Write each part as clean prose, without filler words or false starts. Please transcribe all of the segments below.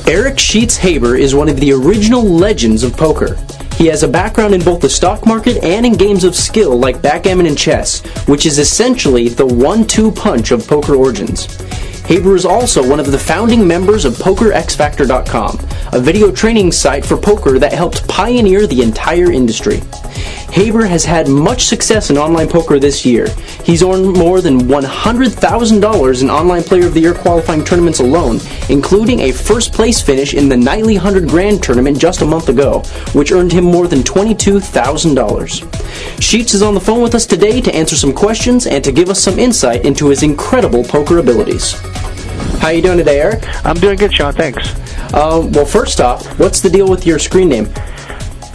Eric Sheets Haber is one of the original legends of poker. He has a background in both the stock market and in games of skill like backgammon and chess, which is essentially the 1-2 punch of poker origins. Haber is also one of the founding members of PokerXFactor.com, a video training site for poker that helped pioneer the entire industry. Haber has had much success in online poker this year. He's earned more than $100,000 in Online Player of the Year qualifying tournaments alone, including a first-place finish in the Nightly 100 Grand Tournament just a month ago, which earned him more than $22,000. Sheets is on the phone with us today to answer some questions and to give us some insight into his incredible poker abilities. How are you doing today, Eric? I'm doing good, Shawn. Thanks. Well, first off, what's the deal with your screen name?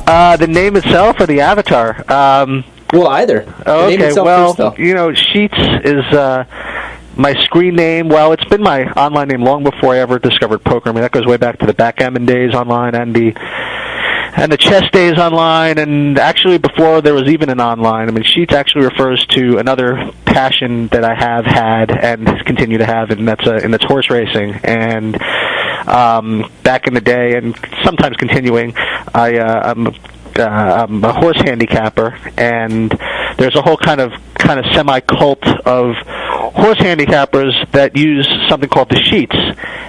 The name itself or the avatar? Well, either. Oh, okay. Well, Sheets is my screen name. Well, it's been my online name long before I ever discovered poker. I mean, that goes way back to the backgammon days online and the chess days online, and actually before there was even an online. I mean, Sheets actually refers to another passion that I have had and continue to have, and that's horse racing. And back in the day, and sometimes continuing, I'm a horse handicapper, and there's a whole kind of semi-cult of horse handicappers that use something called the sheets,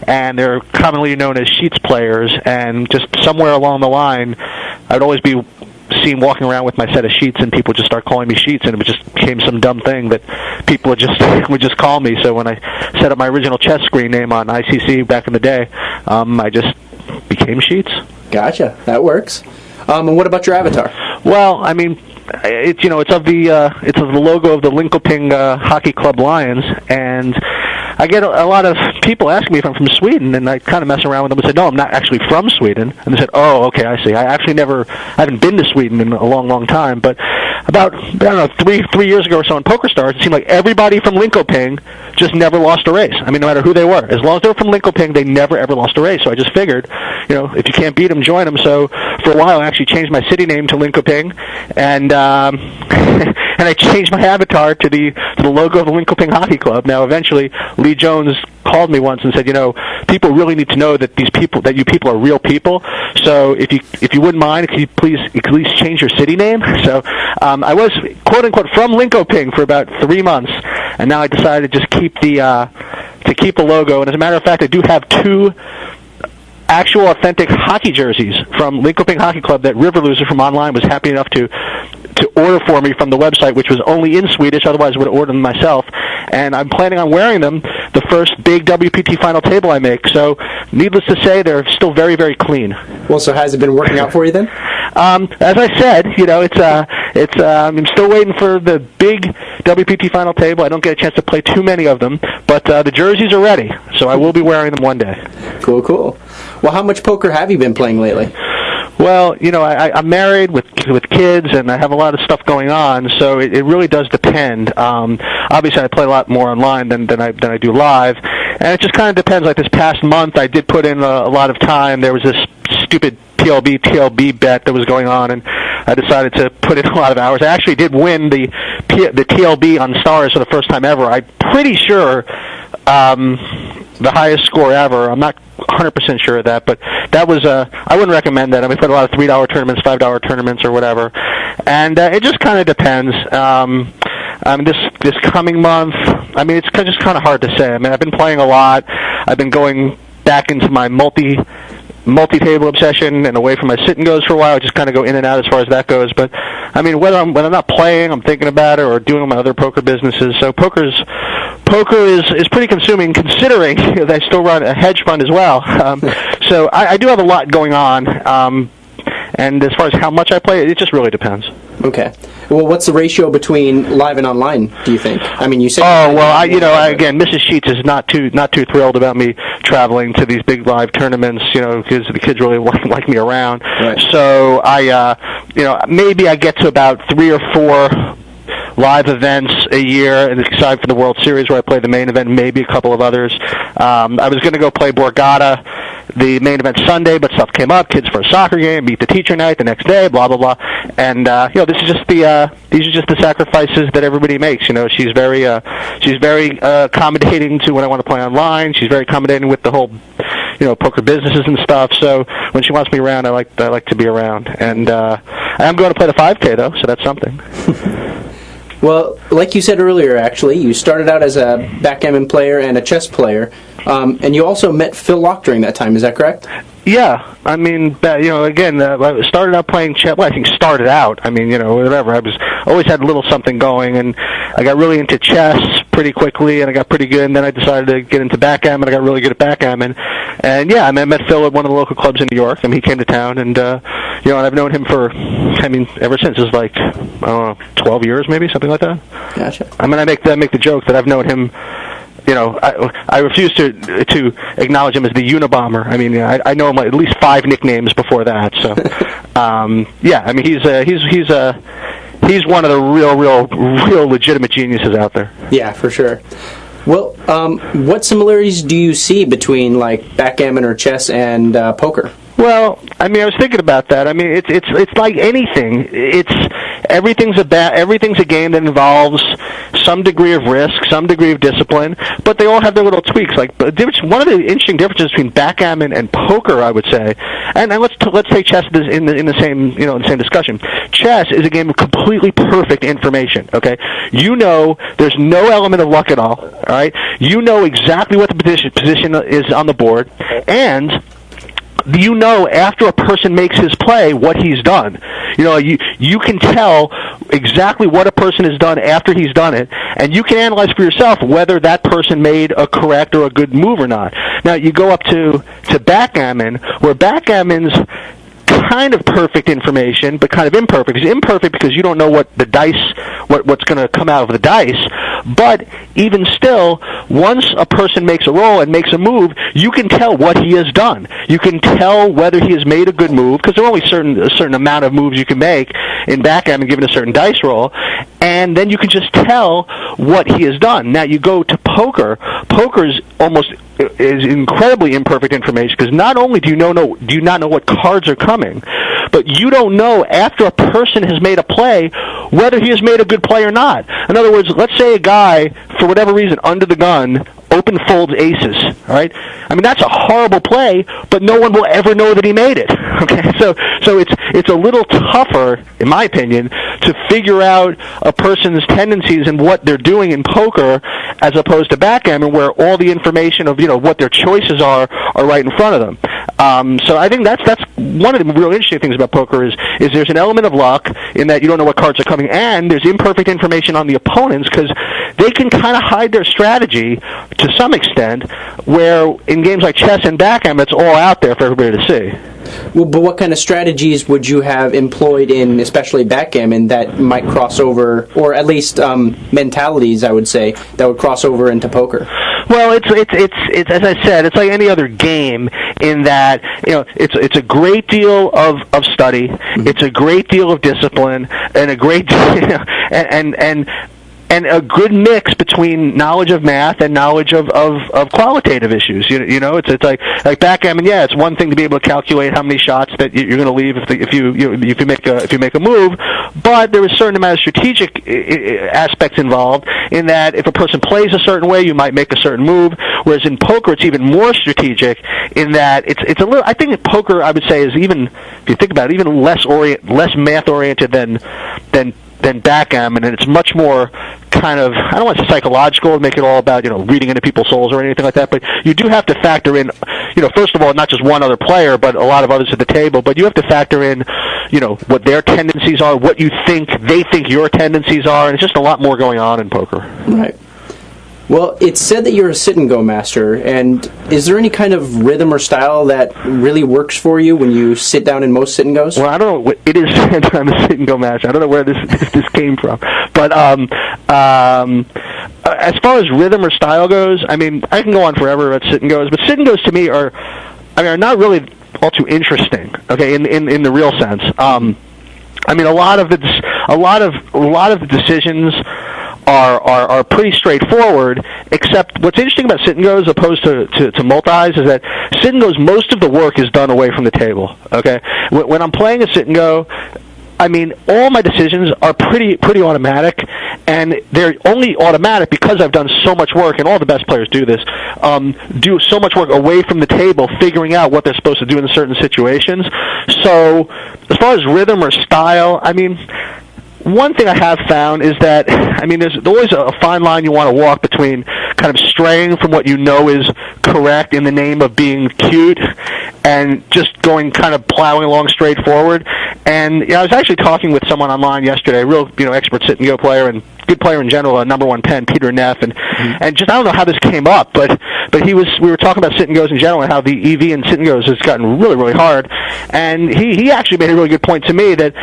and they're commonly known as sheets players. And just somewhere along the line, I'd always be seen walking around with my set of sheets, and people just start calling me Sheets, and it just became some dumb thing that people would just call me. So when I set up my original chess screen name on ICC back in the day, I just became Sheets. Gotcha. That works. And what about your avatar? Well, I mean, it's of the logo of the Linköping Hockey Club Lions, and I get a lot of people asking me if I'm from Sweden, and I kind of mess around with them and say, no, I'm not actually from Sweden. And they said, oh, okay, I see. I haven't been to Sweden in a long, long time, but about, I don't know, three years ago or so in Poker Stars, it seemed like everybody from Linköping just never lost a race. I mean, no matter who they were. As long as they were from Linköping, they never, ever lost a race. So I just figured, if you can't beat them, join them. So for a while, I actually changed my city name to Linköping, and and I changed my avatar to the logo of the Linköping Hockey Club. Now, eventually, Lee Jones called me once and said, people really need to know that you people are real people. So if you wouldn't mind, could you please at least change your city name? So I was quote unquote from Linköping for about 3 months, and now I decided to just keep the logo. And as a matter of fact, I do have 2 actual authentic hockey jerseys from Linköping Hockey Club that River Loser from online was happy enough to order for me from the website, which was only in Swedish. Otherwise, I would have ordered them myself. And I'm planning on wearing them the first big WPT final table I make. So, needless to say, they're still very, very clean. Well, so has it been working out for you then? As I said, I'm still waiting for the big WPT final table. I don't get a chance to play too many of them, but the jerseys are ready, so I will be wearing them one day. Cool. Well, how much poker have you been playing lately? Well, I'm married with kids, and I have a lot of stuff going on, so it really does depend. Obviously, I play a lot more online than I do live, and it just kind of depends. Like this past month, I did put in a lot of time. There was this stupid TLB bet that was going on, and I decided to put in a lot of hours. I actually did win the TLB on Stars for the first time ever. I'm pretty sure the highest score ever. I'm not 100% sure of that, but that was I wouldn't recommend that. I mean, we played a lot of $3 tournaments, $5 tournaments, or whatever, and it just kind of depends. This coming month, I mean, it's just kind of hard to say. I mean, I've been playing a lot. I've been going back into my multi-table obsession and away from my sit and goes for a while. I just kind of go in and out as far as that goes. But I mean, when I'm not playing, I'm thinking about it or doing my other poker businesses. So poker is pretty consuming, considering that I still run a hedge fund as well. So I do have a lot going on. And as far as how much I play, it just really depends. Okay. Well, what's the ratio between live and online, do you think? I mean, you said... Oh, well, again, Mrs. Sheets is not too thrilled about me traveling to these big live tournaments, because the kids really like me around. Right. So maybe I get to about 3 or 4 live events a year, and aside from the World Series where I play the main event, maybe a couple of others. I was going to go play Borgata, the main event Sunday, but stuff came up. Kids for a soccer game, meet the teacher night the next day, blah blah blah. And this is just these are just the sacrifices that everybody makes. She's very accommodating to when I want to play online. She's very accommodating with the whole poker businesses and stuff. So when she wants me around, I like to be around. And I'm going to play the 5K though, so that's something. Well, like you said earlier, actually, you started out as a backgammon player and a chess player, and you also met Phil Locke during that time. Is that correct? Yeah, I mean, again, I started out playing chess. Well, I think started out. I mean, whatever. I always had a little something going, and I got really into chess pretty quickly, and I got pretty good. And then I decided to get into backgammon. I got really good at backgammon, and yeah, I met Phil at one of the local clubs in New York. I mean, he came to town, and and I've known him for, ever since. It's like 12 years, maybe something like that. Gotcha. I mean, I make the joke that I've known him. I refuse to acknowledge him as the Unabomber. I mean, I know him at least 5 nicknames before that. So, yeah, I mean, he's one of the real legitimate geniuses out there. Yeah, for sure. Well, what similarities do you see between like backgammon or chess and poker? Well, I mean, I was thinking about that. I mean, it's like anything. Everything's a game that involves some degree of risk, some degree of discipline, but they all have their little tweaks. Like one of the interesting differences between backgammon and poker, I would say, and let's take chess in the same discussion. Chess is a game of completely perfect information. Okay, there's no element of luck at all. All right, you know exactly what the position is on the board, and after a person makes his play, what he's done. You can tell exactly what a person has done after he's done it, and you can analyze for yourself whether that person made a correct or a good move or not. Now, you go up to backgammon, where backgammon's kind of perfect information, but kind of imperfect. It's imperfect because you don't know what's going to come out of the dice. But even still, once a person makes a roll and makes a move, you can tell what he has done. You can tell whether he has made a good move, because there are only a certain amount of moves you can make in backgammon given a certain dice roll, and then you can just tell what he has done. Now, you go to poker. Poker is incredibly imperfect information, because not only do you not know what cards are coming, but you don't know after a person has made a play whether he has made a good play or not. In other words, let's say a guy, for whatever reason, under the gun, open folds aces, all right? I mean, that's a horrible play, but no one will ever know that he made it, okay? So it's a little tougher, in my opinion, to figure out a person's tendencies and what they're doing in poker as opposed to backgammon, where all the information of, what their choices are right in front of them. So I think that's one of the real interesting things about poker is there's an element of luck in that you don't know what cards are coming, and there's imperfect information on the opponents, because they can kind of hide their strategy to some extent, where in games like chess and backgammon, it's all out there for everybody to see. Well, but what kind of strategies would you have employed in, especially backgammon, that might cross over, or at least mentalities, I would say, that would cross over into poker? Well, it's as I said, it's like any other game in that it's a great deal of study, it's a great deal of discipline, and a great and a good mix between knowledge of math and knowledge of qualitative issues. It's like backgammon. Yeah, it's one thing to be able to calculate how many shots that you're going to leave if you make a move, but there is a certain amount of strategic aspects involved in that if a person plays a certain way, you might make a certain move. Whereas in poker, it's even more strategic in that it's a little. I think that poker, I would say, is even, if you think about it, even less math oriented than backgammon, and it's much more kind of, I don't want to say psychological and make it all about reading into people's souls or anything like that, but you do have to factor in first of all, not just one other player, but a lot of others at the table, but you have to factor in what their tendencies are, what they think your tendencies are, and it's just a lot more going on in poker. Right. Well, it's said that you're a sit-and-go master, and is there any kind of rhythm or style that really works for you when you sit down in most sit-and-goes? Well, I don't know. It is said that I'm a sit-and-go master. I don't know where this came from. But as far as rhythm or style goes, I mean, I can go on forever about sit-and-goes, but sit-and-goes to me are not really all too interesting, okay, in the real sense. I mean, a lot of the decisions are pretty straightforward, except what's interesting about sit-and-go as opposed to multis is that sit-and-go's, most of the work is done away from the table, okay? When I'm playing a sit-and-go, I mean, all my decisions are pretty automatic, and they're only automatic because I've done so much work, and all the best players do this, do so much work away from the table, figuring out what they're supposed to do in certain situations. So as far as rhythm or style, I mean, one thing I have found is that, I mean, there's always a fine line you want to walk between kind of straying from what you know is correct in the name of being cute and just going kind of plowing along straight forward. And I was actually talking with someone online yesterday, a real expert sit-and-go player and good player in general, number 110, Peter Neff, and just I don't know how this came up, but we were talking about sit-and-goes in general and how the EV in sit-and-goes has gotten really, really hard. And he actually made a really good point to me that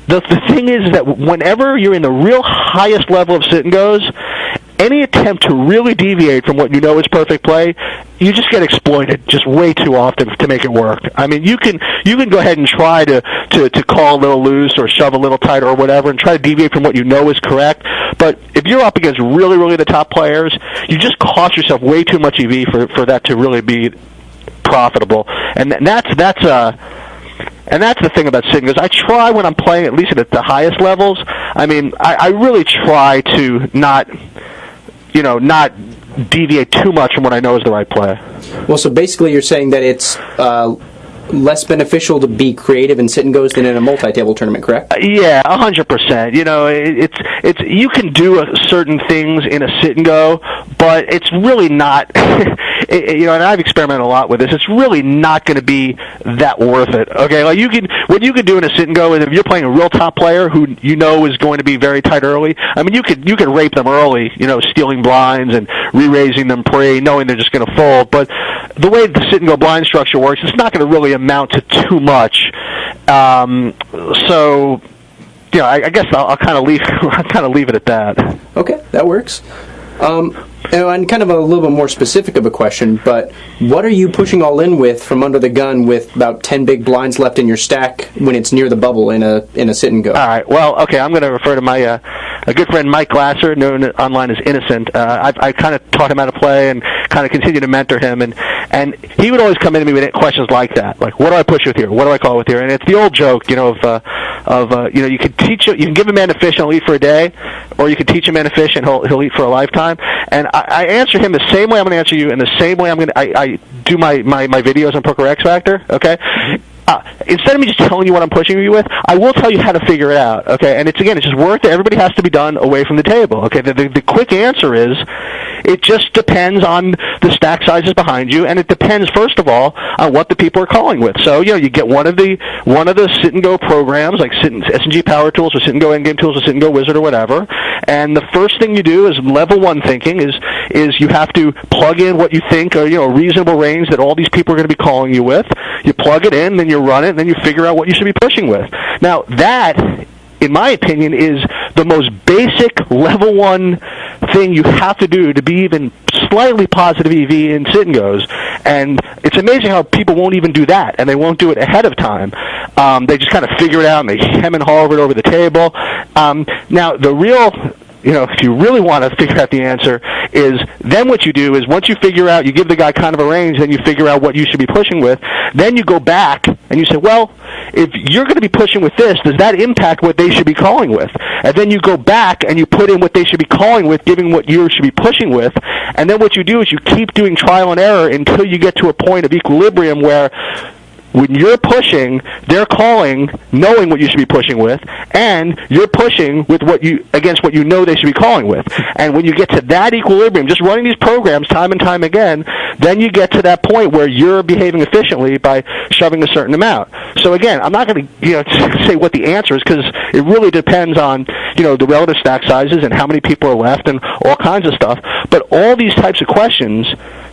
the thing is that whenever you're in the real highest level of sit-and-goes, any attempt to really deviate from what you know is perfect play, you just get exploited just way too often to make it work. I mean, you can go ahead and try to call a little loose or shove a little tighter or whatever and try to deviate from what you know is correct. But if you're up against really, really the top players, you just cost yourself way too much EV for that to really be profitable. And that's the thing about sit-and-goes. I try when I'm playing, at least at the highest levels, I mean, I really try to not deviate too much from what I know is the right play. Well, so basically you're saying that it's less beneficial to be creative in sit-and-goes than in a multi-table tournament, correct? Yeah, 100%. It's you can do certain things in a sit-and-go, but it's really not. And I've experimented a lot with this. It's really not going to be that worth it. Okay, like what you can do in a sit-and-go is if you're playing a real top player who you know is going to be very tight early. I mean, you could rape them early, stealing blinds and re-raising them pre, knowing they're just going to fold. But the way the sit-and-go blind structure works, it's not going to really amount to too much. So, I guess I'll kind of leave it at that. Okay, that works. And kind of a little bit more specific of a question, but what are you pushing all in with from under the gun with about 10 big blinds left in your stack when it's near the bubble in a sit-and-go? All right. Well, okay, I'm going to refer to my a good friend Mike Glasser, known online as Innocent. I kind of taught him how to play and kind of continue to mentor him, and he would always come in to me with questions like that, like, what do I push with here? What do I call with here? And it's the old joke, you could you can give a man a fish and he'll eat for a day, or you can teach a man a fish and he'll eat for a lifetime. And I answer him the same way I'm going to answer you, and the same way I do my videos on Poker X Factor. Okay. Instead of me just telling you what I'm pushing you with, I will tell you how to figure it out, okay? And it's just work that everybody has to be done away from the table, okay? The quick answer is it just depends on the stack sizes behind you, and it depends, first of all, on what the people are calling with. So, you get one of the sit-and-go programs, like S&G Power Tools or sit-and-go Endgame Tools or sit-and-go Wizard or whatever, and the first thing you do is level one thinking is you have to plug in what you think are, a reasonable range that all these people are going to be calling you with. You plug it in, then you run it, and then you figure out what you should be pushing with. Now, that, in my opinion, is the most basic level one thing you have to do to be even slightly positive EV in sit-and-goes. And it's amazing how people won't even do that, and they won't do it ahead of time. They just kind of figure it out, and they hem and haw it over the table. Now, the real... if you really want to figure out the answer, is then what you do is once you figure out, you give the guy kind of a range, then you figure out what you should be pushing with, then you go back and you say, well, if you're going to be pushing with this, does that impact what they should be calling with? And then you go back and you put in what they should be calling with, giving what you should be pushing with, and then what you do is you keep doing trial and error until you get to a point of equilibrium where when you're pushing, they're calling, knowing what you should be pushing with, and you're pushing with against what you know they should be calling with. And when you get to that equilibrium, just running these programs time and time again, then you get to that point where you're behaving efficiently by shoving a certain amount. So again, I'm not going to say what the answer is, because it really depends on the relative stack sizes and how many people are left and all kinds of stuff. But all these types of questions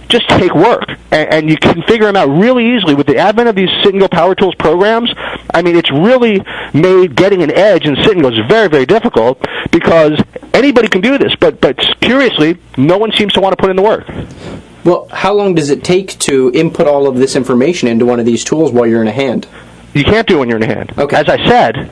just take work, and you can figure them out really easily with the advent of these sit-and-go Power Tools programs. I mean, it's really made getting an edge in sit-and-goes very, very difficult, because anybody can do this, but curiously, no one seems to want to put in the work. Well, how long does it take to input all of this information into one of these tools while you're in a hand? You can't do it when you're in a hand. Okay. As I said,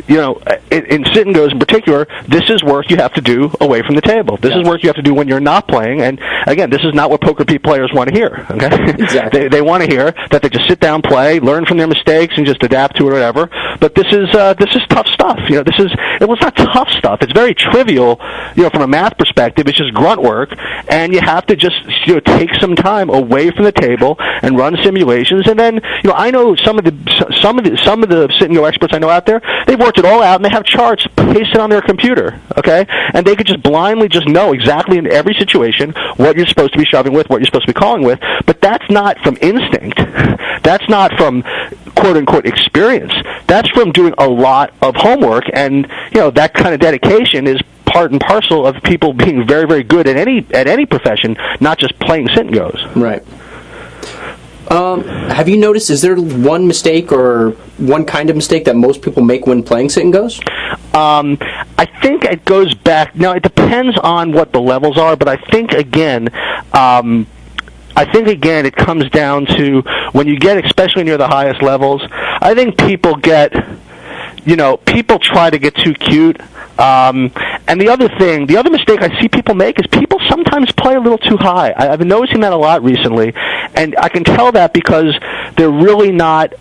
in sit and goes in particular, this is work you have to do away from the table. This is work you have to do when you're not playing. And again, this is not what poker players want to hear. Okay, exactly. they want to hear that they just sit down, play, learn from their mistakes, and just adapt to it or whatever. But this is tough stuff. It's not tough stuff. It's very trivial. From a math perspective, it's just grunt work, and you have to just take some time away from the table and run simulations. And then I know some of the sit and go experts I know out there. They've worked it all out, and they have charts pasted on their computer. Okay, and they could just blindly know exactly in every situation what you're supposed to be shoving with, what you're supposed to be calling with. But that's not from instinct. That's not from quote unquote experience. That's from doing a lot of homework, and that kind of dedication is part and parcel of people being very, very good at any profession, not just playing sit and goes. Right. Have you noticed, is there one mistake or one kind of mistake that most people make when playing sit and goes? I think it goes back. Now, it depends on what the levels are, but I think, again, it comes down to when you get, especially near the highest levels, I think people people try to get too cute. And the other mistake I see people make is people sometimes play a little too high. I've been noticing that a lot recently, and I can tell that because they're really not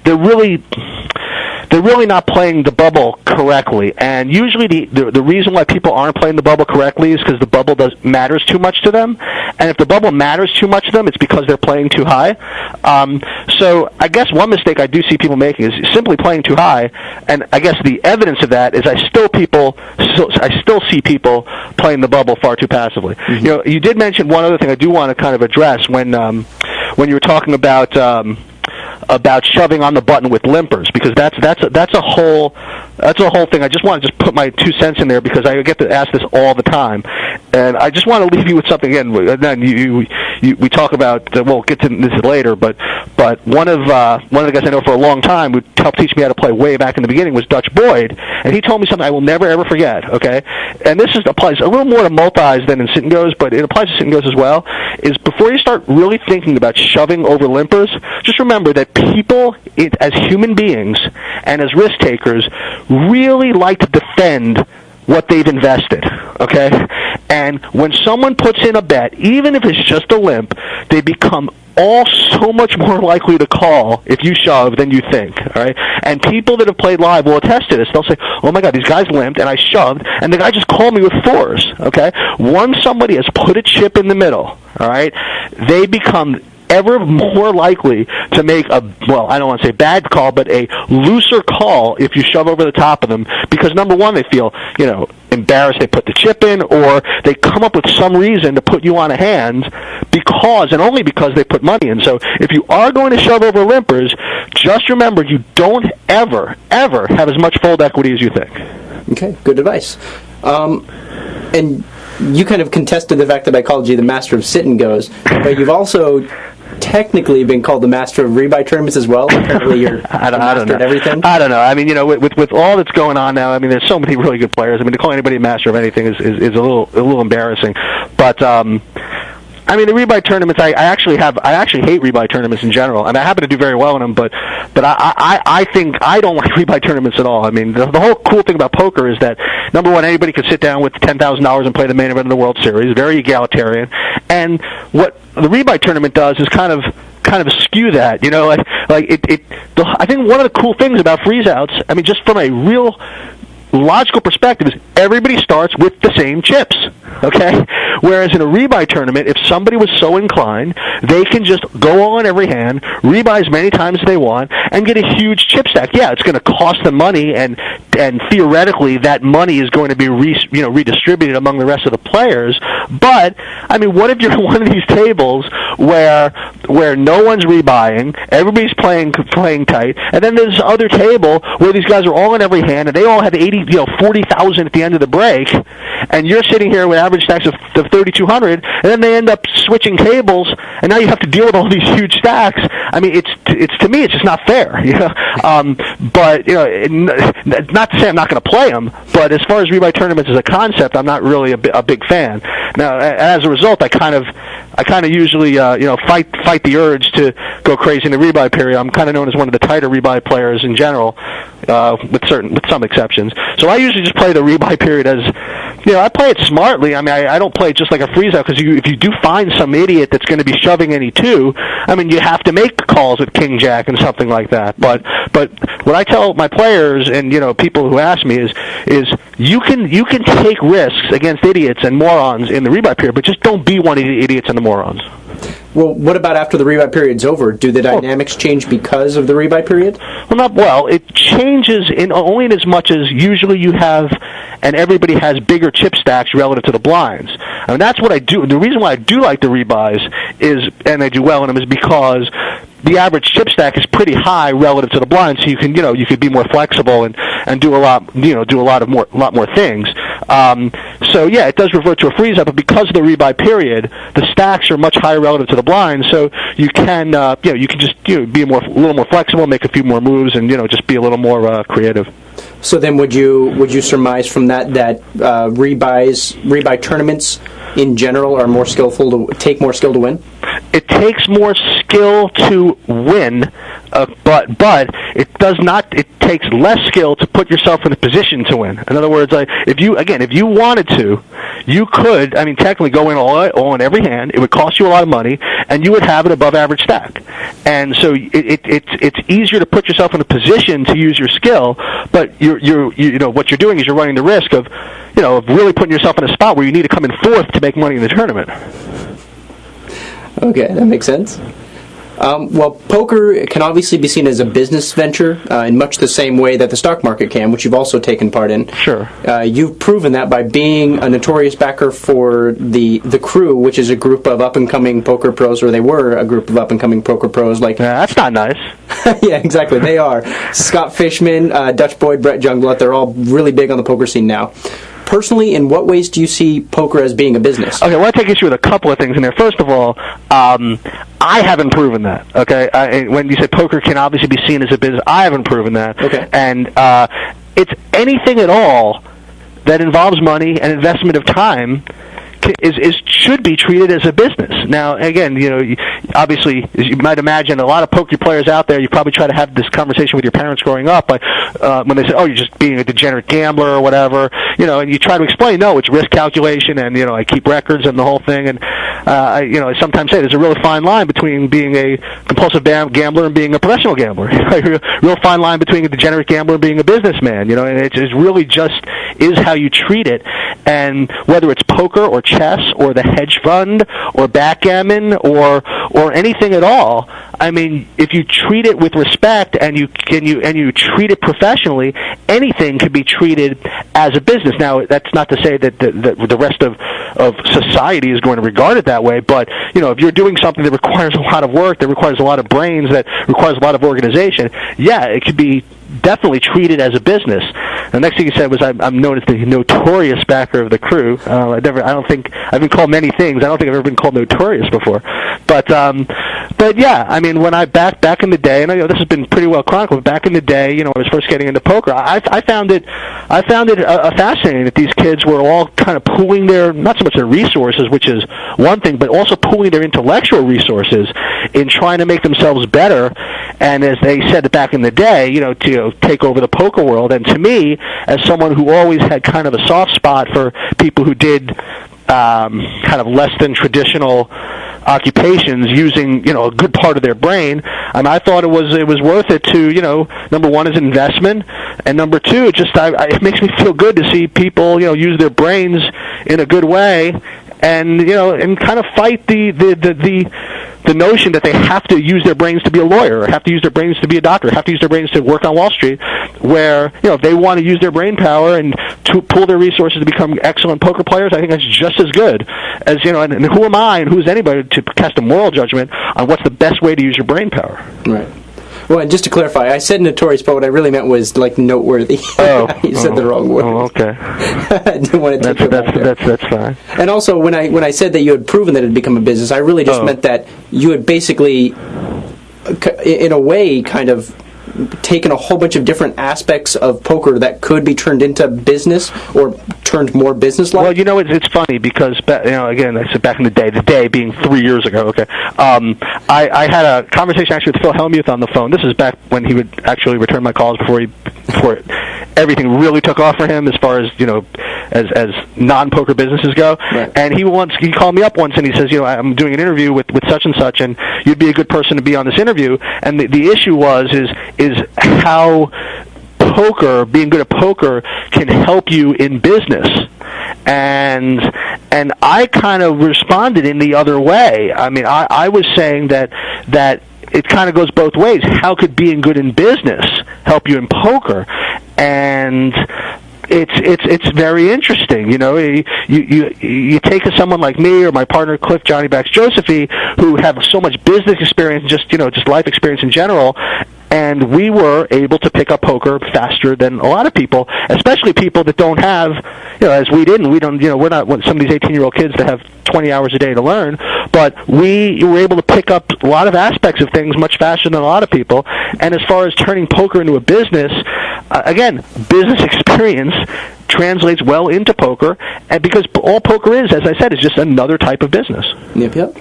playing the bubble correctly. And usually the reason why people aren't playing the bubble correctly is because the bubble matters too much to them. And if the bubble matters too much to them, it's because they're playing too high. So I guess one mistake I do see people making is simply playing too high. And I guess the evidence of that is I still see people playing the bubble far too passively. Mm-hmm. You did mention one other thing I do want to kind of address when you were talking about shoving on the button with limpers, because that's a whole thing. I just want to put my 2 cents in there because I get to ask this all the time, and I just want to leave you with something. Again, and then we talk about we'll get to this later, but one of the guys I know for a long time who helped teach me how to play way back in the beginning was Dutch Boyd, and he told me something I will never ever forget. Okay, and this applies a little more to multis than in sit and goes, but it applies to sit and goes as well. Is before you start really thinking about shoving over limpers, just remember that people, as human beings and as risk takers, really like to defend what they've invested, okay? And when someone puts in a bet, even if it's just a limp, they become all so much more likely to call if you shove than you think, all right? And people that have played live will attest to this. They'll say, oh my God, these guys limped and I shoved and the guy just called me with fours, okay? Once somebody has put a chip in the middle, all right, they become ever more likely to make I don't want to say bad call, but a looser call if you shove over the top of them, because number one, they feel, embarrassed they put the chip in, or they come up with some reason to put you on a hand because, and only because, they put money in. So if you are going to shove over limpers, just remember you don't ever have as much fold equity as you think. Okay, good advice. And you kind of contested the fact that I called you the master of sit and goes, but you've also technically been called the master of Reby tournaments as well. Apparently you're I don't know. Everything. I don't know. I mean, with all that's going on now, I mean, there's so many really good players. I mean, to call anybody a master of anything is a little embarrassing. But I mean, the Reby tournaments, I actually hate Reby tournaments in general. I mean, I happen to do very well in them, but I think I don't like Reby tournaments at all. I mean, the whole cool thing about poker is that, number one, anybody can sit down with $10,000 and play the main event of the World Series, very egalitarian. And what the Reby tournament does is kind of skew that, I think one of the cool things about freeze-outs, I mean, just from a real logical perspective, is everybody starts with the same chips, okay? Whereas in a rebuy tournament, if somebody was so inclined, they can just go on every hand, rebuy as many times as they want, and get a huge chip stack. Yeah, it's going to cost them money, and theoretically that money is going to be redistributed among the rest of the players. But I mean, what if you're in one of these tables where no one's rebuying, everybody's playing tight, and then there's this other table where these guys are all in every hand, and they all have 40,000 at the end of the break, and you're sitting here with average stacks of 3,200, and then they end up switching tables, and now you have to deal with all these huge stacks. I mean, it's to me, it's just not fair. You know, but you know, not to say I'm not going to play them, but as far as rebuy tournaments as a concept, I'm not really a big fan. Now, as a result, I kind of usually you know, fight the urge to go crazy in the rebuy period. I'm kind of known as one of the tighter rebuy players in general, with some exceptions. So I usually just play the rebuy period as, you know, I play it smartly. I mean, I don't play it just like a freeze out, because if you do find some idiot that's going to be shoving any two, I mean, you have to make calls with king jack and something like that. But what I tell my players and, you know, people who ask me is you can take risks against idiots and morons in the rebuy period, but just don't be one of the idiots and the morons. Well, what about after the rebuy period's over? Do the dynamics change because of the rebuy period? Well, it changes only in as much as usually you have, and everybody has bigger chip stacks relative to the blinds. I mean, that's what I do. The reason why I do like the rebuys is, and I do well in them, is because the average chip stack is pretty high relative to the blinds, so you can be more flexible and do a lot more things. So yeah, it does revert to a freeze up, but because of the rebuy period, the stacks are much higher relative to the blinds, so you can just be a little more flexible, make a few more moves, and just be a little more creative. So then, would you surmise from that rebuy tournaments in general are more skillful take more skill to win? It takes more skill to win, but it does not. It takes less skill to put yourself in a position to win. In other words, if you wanted to, you could. I mean, technically go in all in every hand. It would cost you a lot of money, and you would have an above average stack. And so it's easier to put yourself in a position to use your skill, but what you're doing is you're running the risk of really putting yourself in a spot where you need to come in fourth to make money in the tournament. Okay, that makes sense. Well, poker can obviously be seen as a business venture in much the same way that the stock market can, which you've also taken part in. Sure. You've proven that by being a notorious backer for the Crew, which is a group of up-and-coming poker pros, or they were a group of up-and-coming poker pros. That's not nice. Yeah, exactly. They are. Scott Fishman, Dutch Boyd, Brett Jungblut, they're all really big on the poker scene now. Personally, in what ways do you see poker as being a business? Okay, well, I take issue with a couple of things in there. First of all, I haven't proven that. Okay, when you say poker can obviously be seen as a business, I haven't proven that. Okay, and it's anything at all that involves money and investment of time should be treated as a business. Now, again, obviously, as you might imagine, a lot of poker players out there, you probably try to have this conversation with your parents growing up, when they say, "Oh, you're just being a degenerate gambler" or whatever, and you try to explain, no, it's risk calculation, and I keep records and the whole thing, and I sometimes say there's a really fine line between being a compulsive gambler and being a professional gambler. Real fine line between a degenerate gambler and being a businessman. And it's really just is how you treat it, and whether it's poker or chess or the hedge fund or backgammon or anything at all. I mean, if you treat it with respect and you treat it professionally, anything can be treated as a business. Now, that's not to say that the rest of society is going to regard it that way, but if you're doing something that requires a lot of work, that requires a lot of brains, that requires a lot of organization, yeah, it could be definitely treated as a business. The next thing you said was I'm known as the notorious backer of the Crew. I've been called many things. I don't think I've ever been called notorious before. But yeah, I mean, when I back in the day, and I know this has been pretty well chronicled. Back in the day, when I was first getting into poker, I found it fascinating that these kids were all kind of pooling not so much their resources, which is one thing, but also pooling their intellectual resources in trying to make themselves better. And as they said back in the day, to take over the poker world. And to me, as someone who always had kind of a soft spot for people who did kind of less than traditional occupations using a good part of their brain, and I thought it was worth it to number one is investment, and number two, it makes me feel good to see people use their brains in a good way, and and kind of fight the notion that they have to use their brains to be a lawyer, or have to use their brains to be a doctor, or have to use their brains to work on Wall Street, where if they want to use their brain power and to pool their resources to become excellent poker players, I think that's just as good as and who am I and who's anybody to cast a moral judgment on what's the best way to use your brain power. Right. Well, and just to clarify, I said notorious, but what I really meant was noteworthy. Oh, you said the wrong word. Oh, okay. I didn't want to take that's fine. And also, when I said that you had proven that it had become a business, I really just meant that you had basically in a way, kind of taken a whole bunch of different aspects of poker that could be turned into business or turned more business-like? Well, you know, it's funny because, you know, again, I said back in the day being 3 years ago, okay, I had a conversation actually with Phil Hellmuth on the phone. This is back when he would actually return my calls before everything really took off for him as far as, you know, as non-poker businesses go. Right. And he called me up once and he says, you know, I'm doing an interview with such and such, and you'd be a good person to be on this interview. And the issue is how being good at poker can help you in business. And I kind of responded in the other way. I mean, I was saying that it kind of goes both ways. How could being good in business help you in poker? And it's very interesting. You know, you take someone like me or my partner Cliff Johnny Backs Josephy, who have so much business experience, just life experience in general, and we were able to pick up poker faster than a lot of people, especially people that don't have, you know, as we didn't. We don't, you know, we're not some of these 18-year-old kids that have 20 hours a day to learn, but we were able to pick up a lot of aspects of things much faster than a lot of people. And as far as turning poker into a business, again, business experience translates well into poker, and because all poker is, as I said, is just another type of business. Yep.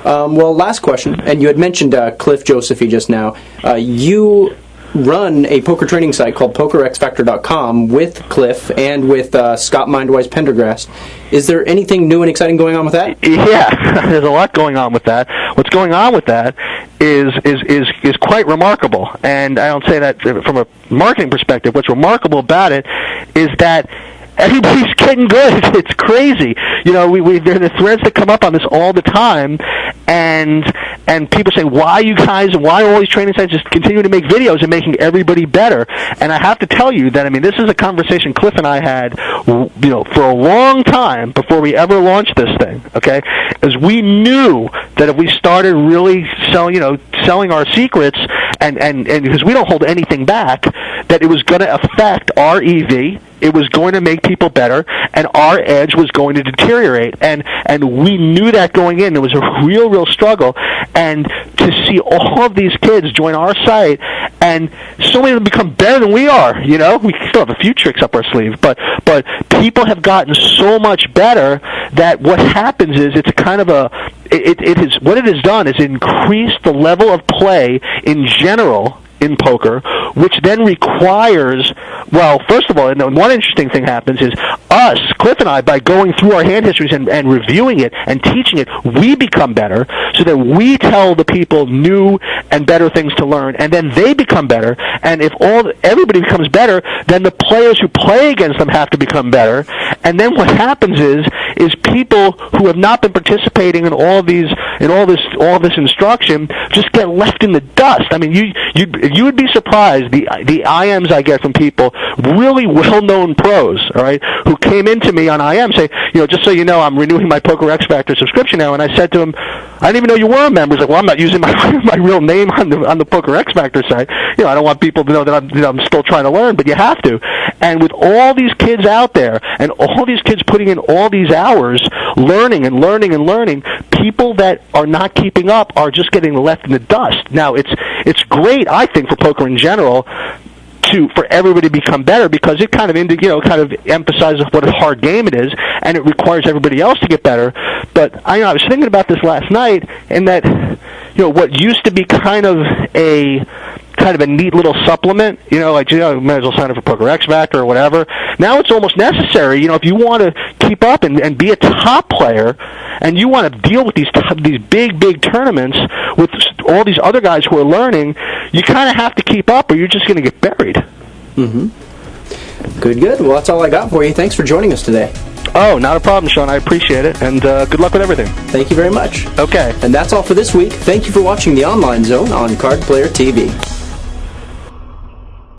Well, last question, and you had mentioned Cliff Josephy just now. You run a poker training site called PokerXFactor.com with Cliff and with Scott Mindwise Pendergrast. Is there anything new and exciting going on with that? Yeah, there's a lot going on with that. What's going on with that is quite remarkable, and I don't say that from a marketing perspective. What's remarkable about it is that everybody's getting good. It's crazy. You know, there are the threads that come up on this all the time, and people say, why you guys, why are all these training sites just continuing to make videos and making everybody better? And I have to tell you that, I mean, this is a conversation Cliff and I had, you know, for a long time before we ever launched this thing, okay? As we knew that if we started really selling our secrets, and because we don't hold anything back, that it was going to affect our EV, it was going to make people better, and our edge was going to deteriorate. And we knew that going in. It was a real struggle. And to see all of these kids join our site, and so many of them become better than we are, you know? We still have a few tricks up our sleeve, but people have gotten so much better that what happens is it's kind of what it has done is increase the level of play in general in poker, which then requires, well, first of all, and one interesting thing happens is us, Cliff and I, by going through our hand histories and reviewing it and teaching it, we become better so that we tell the people new and better things to learn, and then they become better. And if everybody becomes better, then the players who play against them have to become better. And then what happens is people who have not been participating in all this instruction just get left in the dust. I mean, you would be surprised the IMs I get from people, really well-known pros, all right, who came into me on IM say, you know, just so you know, I'm renewing my Poker X Factor subscription now, and I said to him, I didn't even know you were a member. He's like, well, I'm not using my real name on the Poker X Factor site. You know, I don't want people to know that I'm still trying to learn, but you have to. And with all these kids out there, and all these kids putting in all these hours, learning, people that are not keeping up are just getting left in the dust. Now, it's great, I think, for poker in general, for everybody to become better, because it kind of emphasizes what a hard game it is, and it requires everybody else to get better. But I was thinking about this last night, and that, you know, what used to be kind of a neat little supplement, you know, like, you know, you might as well sign up for Poker X Factor or whatever. Now it's almost necessary, you know, if you want to keep up and be a top player, and you want to deal with these big tournaments with all these other guys who are learning, you kind of have to keep up, or you're just going to get buried. Mm-hmm. Good. Well, that's all I got for you. Thanks for joining us today. Oh, not a problem, Shawn. I appreciate it, and good luck with everything. Thank you very much. Okay. And that's all for this week. Thank you for watching The Online Zone on Card Player TV.